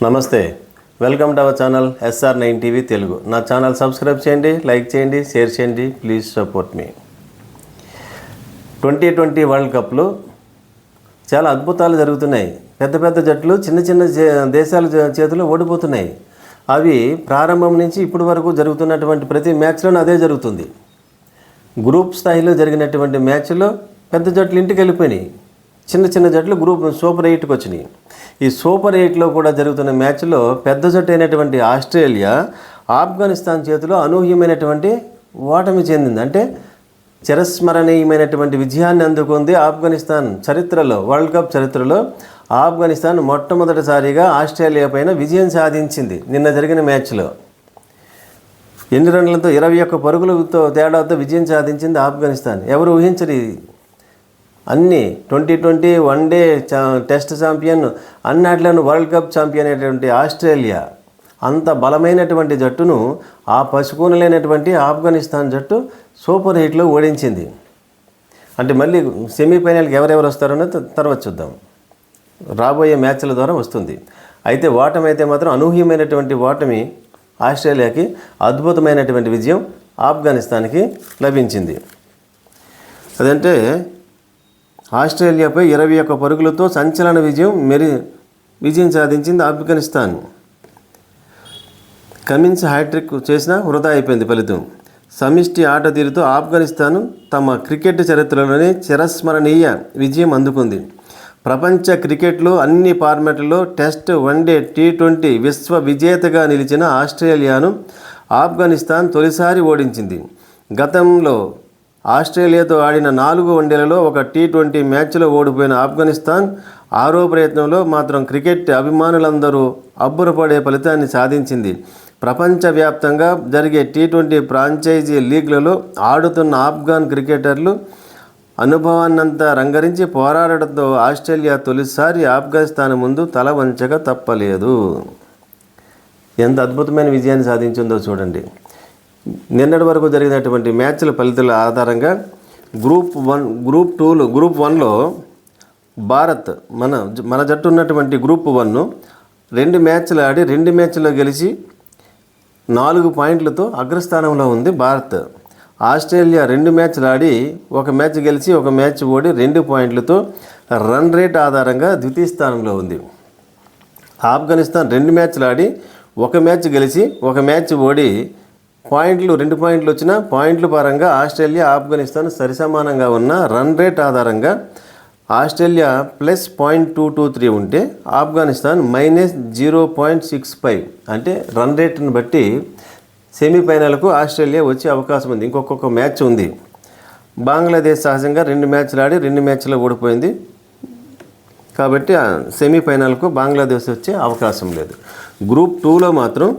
నమస్తే, welcome to our channel SR9 TV Telugu. నా channel subscribe చేయండి, లైక్ చేయండి, షేర్ చేయండి. Please support me. 2020 వరల్డ్ కప్లో చాలా అద్భుతాలు జరుగుతున్నాయి. పెద్ద పెద్ద జట్లు చిన్న చిన్న దేశాల చేతిలో ఓడిపోతున్నాయి. అవి ప్రారంభం నుంచి ఇప్పటి వరకు జరుగుతున్నటువంటి ప్రతి మ్యాచ్లోనూ అదే జరుగుతుంది. గ్రూప్ స్థాయిలో జరిగినటువంటి మ్యాచ్లో పెద్ద జట్లు ఇంటికి వెళ్ళిపోయినాయి, చిన్న చిన్న జట్లు సూపర్ 8కి వచ్చినాయి. ఈ సూపర్ 8లో కూడా జరుగుతున్న మ్యాచ్లో పెద్ద జట్టు అయినటువంటి ఆస్ట్రేలియా ఆఫ్ఘనిస్తాన్ చేతిలో అనూహ్యమైనటువంటి ఓటమి చెందింది. అంటే చిరస్మరణీయమైనటువంటి విజయాన్ని అందుకుంది ఆఫ్ఘనిస్తాన్ చరిత్రలో. వరల్డ్ కప్ చరిత్రలో ఆఫ్ఘనిస్తాన్ మొట్టమొదటిసారిగా ఆస్ట్రేలియా పైన విజయం సాధించింది. నిన్న జరిగిన మ్యాచ్లో ఎన్ని రన్లతో 21 పరుగులతో తేడాతో విజయం సాధించింది ఆఫ్ఘనిస్తాన్. ఎవరు ఊహించరు. అన్ని 2020 వన్డే టెస్ట్ ఛాంపియన్, అన్నిట్లోనూ వరల్డ్ కప్ ఛాంపియన్ అయినటువంటి ఆస్ట్రేలియా అంత బలమైనటువంటి జట్టును ఆ పసుకూనలేనటువంటి ఆఫ్ఘనిస్తాన్ జట్టు సూపర్ 8లో ఓడించింది. అంటే మళ్ళీ సెమీఫైనల్కి ఎవరెవరు వస్తారో తర్వాత చూద్దాం, రాబోయే మ్యాచ్ల ద్వారా వస్తుంది. అయితే ఓటమి అయితే మాత్రం అనూహ్యమైనటువంటి ఓటమి ఆస్ట్రేలియాకి, అద్భుతమైనటువంటి విజయం ఆఫ్ఘనిస్తాన్కి లభించింది. అదంటే ఆస్ట్రేలియాపై 21 పరుగులతో సంచలన విజయం సాధించింది ఆఫ్ఘనిస్తాన్. కమిన్స్ హ్యాట్రిక్ చేసినా వృధా అయిపోయింది ఫలితం. సమిష్టి ఆట తీరుతో ఆఫ్ఘనిస్తాన్ తమ క్రికెట్ చరిత్రలోనే చిరస్మరణీయ విజయం అందుకుంది. ప్రపంచ క్రికెట్లో అన్ని ఫార్మాట్లలో టెస్ట్, వన్డే, T20 విశ్వ విజేతగా నిలిచిన ఆస్ట్రేలియాను ఆఫ్ఘనిస్తాన్ తొలిసారి ఓడించింది. గతంలో ఆస్ట్రేలియాతో ఆడిన 4 వన్డేలలో ఒక T20 మ్యాచ్లో ఓడిపోయిన ఆఫ్ఘనిస్తాన్ 6వ ప్రయత్నంలో మాత్రం క్రికెట్ అభిమానులందరూ అబ్బురపడే ఫలితాన్ని సాధించింది. ప్రపంచవ్యాప్తంగా జరిగే T20 ఫ్రాంచైజీ లీగ్లలో ఆడుతున్న ఆఫ్ఘాన్ క్రికెటర్లు అనుభవాన్నంతా రంగరించి పోరాడడంతో ఆస్ట్రేలియా తొలిసారి ఆఫ్ఘనిస్తాన్ ముందు తల వంచక తప్పలేదు. ఎంత అద్భుతమైన విజయాన్ని సాధించిందో చూడండి. నిన్నటి వరకు జరిగినటువంటి మ్యాచ్ల ఫలితాల ఆధారంగా గ్రూప్ 1లో భారత్ మన జట్టు ఉన్నటువంటి గ్రూప్ 1 2 మ్యాచ్లు ఆడి 2 మ్యాచ్లో గెలిచి 4 పాయింట్లతో అగ్రస్థానంలో ఉంది భారత్. ఆస్ట్రేలియా 2 మ్యాచ్లు ఆడి 1 మ్యాచ్ గెలిచి 1 మ్యాచ్ ఓడి 2 పాయింట్లతో రన్ రేట్ ఆధారంగా ద్వితీయ స్థానంలో ఉంది. ఆఫ్ఘనిస్తాన్ 2 మ్యాచ్లు ఆడి 1 మ్యాచ్ గెలిచి 1 మ్యాచ్ ఓడి 2 పాయింట్లు వచ్చిన పాయింట్ల పరంగా ఆస్ట్రేలియా ఆఫ్ఘనిస్తాన్ సరిసమానంగా ఉన్న రన్ రేట్ ఆధారంగా ఆస్ట్రేలియా +0.223 ఉంటే ఆఫ్ఘనిస్తాన్ -0.65. అంటే రన్ రేట్ని బట్టి సెమీఫైనల్కు ఆస్ట్రేలియా వచ్చే అవకాశం ఉంది. ఇంకొక మ్యాచ్ ఉంది. బంగ్లాదేశ్ సహజంగా 2 మ్యాచ్లు ఆడి 2 మ్యాచ్లో ఓడిపోయింది కాబట్టి సెమీఫైనల్కు బంగ్లాదేశ్ వచ్చే అవకాశం లేదు. గ్రూప్ 2లో మాత్రం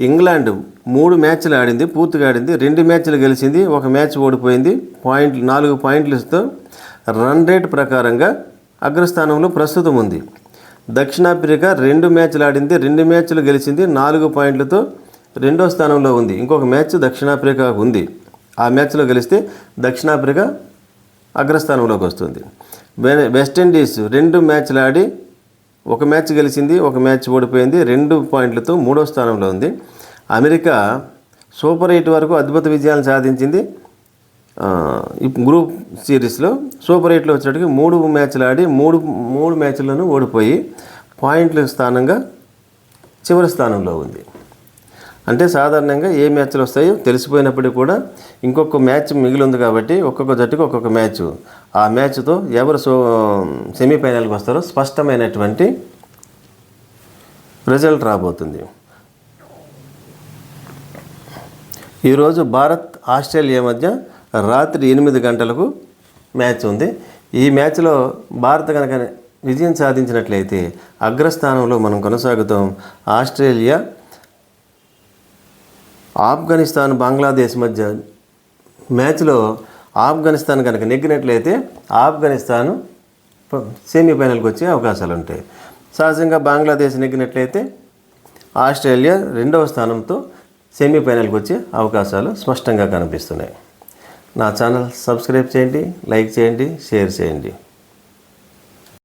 ఇంగ్లాండ్ 3 మ్యాచ్లు ఆడింది, పూర్తిగా ఆడింది. 2 మ్యాచ్లు గెలిచింది, 1 మ్యాచ్ ఓడిపోయింది. 4 పాయింట్లతో రన్ రేట్ ప్రకారంగా అగ్రస్థానంలో ప్రస్తుతం ఉంది. దక్షిణాఫ్రికా 2 మ్యాచ్లు ఆడింది, 2 మ్యాచ్లు గెలిచింది, 4 పాయింట్లతో 2వ స్థానంలో ఉంది. ఇంకొక మ్యాచ్ దక్షిణాఫ్రికా ఉంది. ఆ మ్యాచ్లో గెలిస్తే దక్షిణాఫ్రికా అగ్రస్థానంలోకి వస్తుంది. వెస్టిండీస్ 2 మ్యాచ్లు ఆడి 1 మ్యాచ్ గెలిచింది, 1 మ్యాచ్ ఓడిపోయింది, 2 పాయింట్లతో 3వ స్థానంలో ఉంది. అమెరికా సూపర్ 8 వరకు అద్భుత విజయాలు సాధించింది. గ్రూప్ సిరీస్లో సూపర్ 8లో వచ్చేటికి 3 మ్యాచ్లు ఆడి 3 మ్యాచ్లను ఓడిపోయి పాయింట్ల స్థానంగా చివరి స్థానంలో ఉంది. అంటే సాధారణంగా ఏ మ్యాచ్లు వస్తాయో తెలిసిపోయినప్పటికీ కూడా ఇంకొక మ్యాచ్ మిగిలి ఉంది కాబట్టి ఒక్కొక్క జట్టుకు ఒక్కొక్క మ్యాచ్, ఆ మ్యాచ్తో ఎవరు సెమీఫైనల్కి వస్తారో స్పష్టమైనటువంటి రిజల్ట్ రాబోతుంది. ఈరోజు భారత్ ఆస్ట్రేలియా మధ్య రాత్రి 8 గంటలకు మ్యాచ్ ఉంది. ఈ మ్యాచ్లో భారత్ కనుక విజయం సాధించినట్లయితే అగ్రస్థానంలో మనం కొనసాగుతాం. ఆస్ట్రేలియా ఆఫ్ఘనిస్తాన్ బంగ్లాదేశ్ మధ్య మ్యాచ్లో ఆఫ్ఘనిస్తాన్ కనుక నెగ్గినట్లయితే ఆఫ్ఘనిస్తాన్ సెమీఫైనల్కి వచ్చే అవకాశాలు ఉంటాయి. సహజంగా బంగ్లాదేశ్ నెగ్గినట్లయితే ఆస్ట్రేలియా 2వ స్థానంతో సెమీఫైనల్కి వచ్చే అవకాశాలు స్పష్టంగా కనిపిస్తున్నాయి. నా ఛానల్ సబ్స్క్రైబ్ చేయండి, లైక్ చేయండి, షేర్ చేయండి.